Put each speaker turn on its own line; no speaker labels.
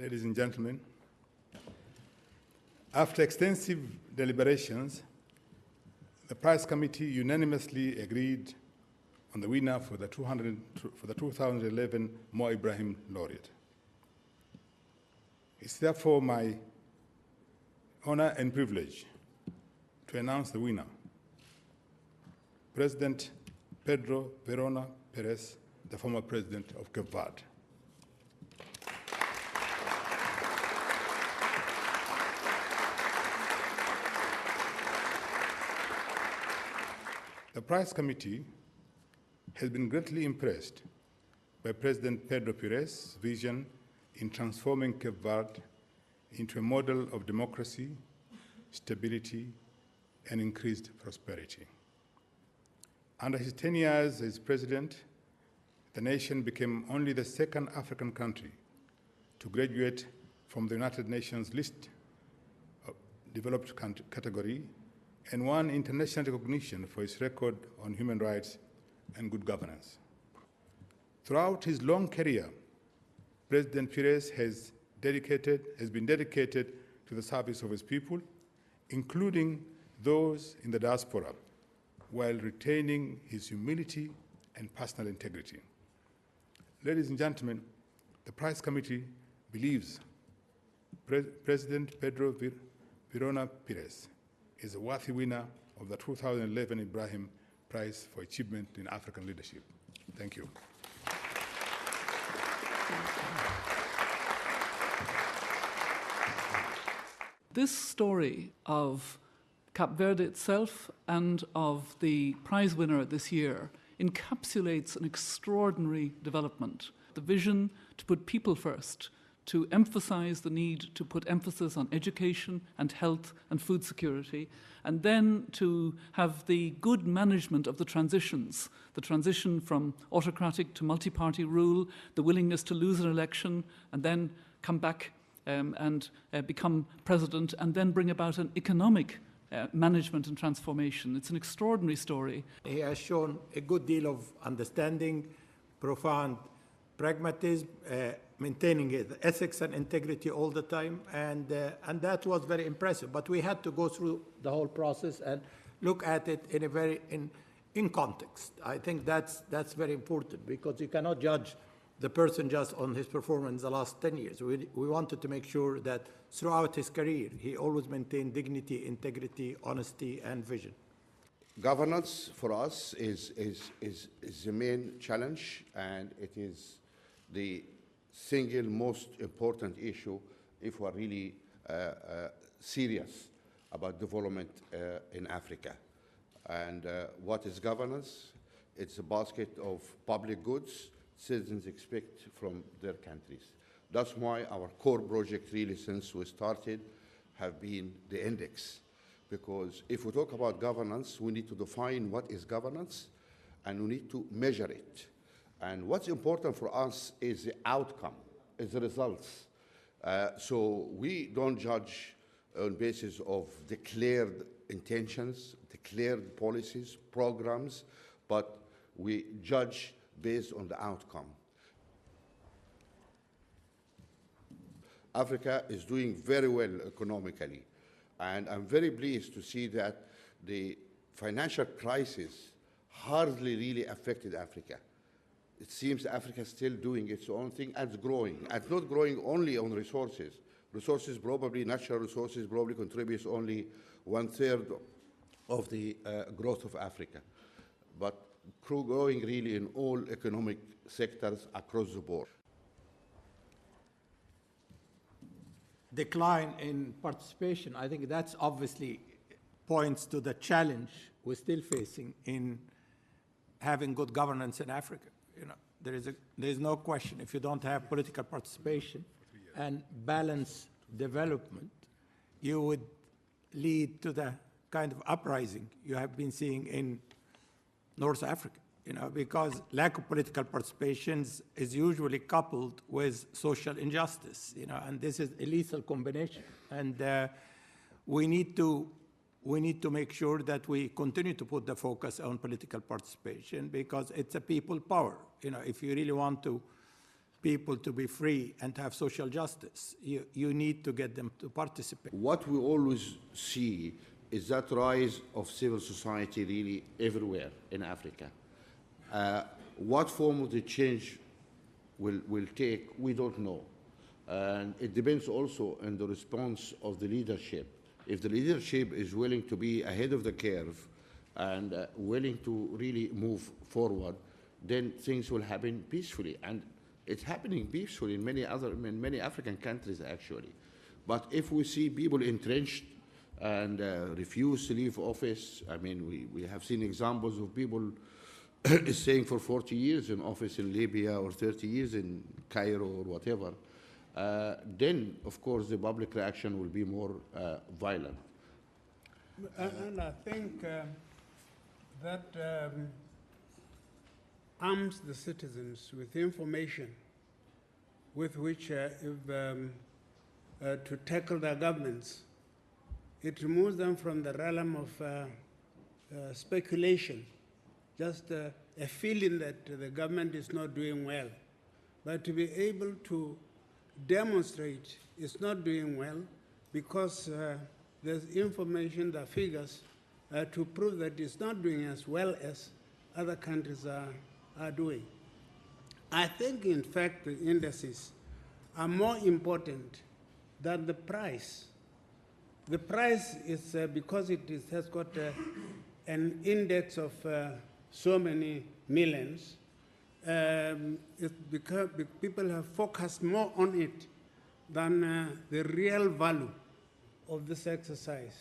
ladies and gentlemen, after extensive deliberations, the Prize Committee unanimously agreed on the winner for the 2011 Mo Ibrahim Laureate. It's therefore my honor and privilege to announce the winner, President Pedro Pires, the former president of Cape Verde. The Prize Committee has been greatly impressed by President Pedro Pires' vision in transforming Cape Verde into a model of democracy, stability, and increased prosperity. Under his 10 years as president, the nation became only the second African country to graduate from the United Nations list of developed category and won international recognition for its record on human rights and good governance. Throughout his long career, President Pires has been dedicated to the service of his people, including those in the diaspora, while retaining his humility and personal integrity. Ladies and gentlemen, the Prize Committee believes President Pedro Pires is a worthy winner of the 2011 Ibrahim Prize for Achievement in African Leadership. Thank you.
This story of Cape Verde itself and of the prize winner this year encapsulates an extraordinary development. The vision to put people first, to emphasize the need to put emphasis on education and health and food security, and then to have the good management of the transitions, the transition from autocratic to multi-party rule, the willingness to lose an election and then come back and become president, and then bring about an economic management and transformation. It's an extraordinary story.
He has shown a good deal of understanding, profound pragmatism, maintaining ethics and integrity all the time, and that was very impressive. But we had to go through the whole process and look at it in context. I think that's very important, because you cannot judge the person just on his performance the last 10 years. We wanted to make sure that throughout his career, he always maintained dignity, integrity, honesty, and vision.
Governance for us is the main challenge, and it is the single most important issue if we're really serious about development in Africa. And what is governance? It's a basket of public goods citizens expect from their countries. That's why our core project really since we started have been the index. Because if we talk about governance, we need to define what is governance and we need to measure it. And what's important for us is the outcome, is the results. So we don't judge on basis of declared intentions, declared policies, programs, but we judge based on the outcome. Africa is doing very well economically, and I'm very pleased to see that the financial crisis hardly really affected Africa. It seems Africa is still doing its own thing and growing, and not growing only on resources. Resources, probably natural resources, probably contributes only 1/3 of the growth of Africa. But growing really in all economic sectors across the board.
Decline in participation, I think that's obviously points to the challenge we're still facing in having good governance in Africa. You know, there is no question, if you don't have political participation and balanced development, you would lead to the kind of uprising you have been seeing in North Africa, you know, because lack of political participation is usually coupled with social injustice, you know, and this is a lethal combination. And we need to make sure that we continue to put the focus on political participation, because it's a people power. You know, if you really want to people to be free and to have social justice. You need to get them to participate.
What we always see is that rise of civil society really everywhere in Africa. What form of the change will take, we don't know. And it depends also on the response of the leadership. If the leadership is willing to be ahead of the curve and willing to really move forward, then things will happen peacefully. And it's happening peacefully in many African countries, actually. But if we see people entrenched and refuse to leave office, I mean, we have seen examples of people staying for 40 years in office in Libya or 30 years in Cairo or whatever, then, of course, the public reaction will be more violent.
And I think that arms the citizens with information with which to tackle their governments. It removes them from the realm of speculation, just a feeling that the government is not doing well. But to be able to demonstrate it's not doing well because there's information, the figures, to prove that it's not doing as well as other countries are doing. I think, in fact, the indices are more important than the price. The price is because it has got an index of so many millions. It's because people have focused more on it than the real value of this exercise.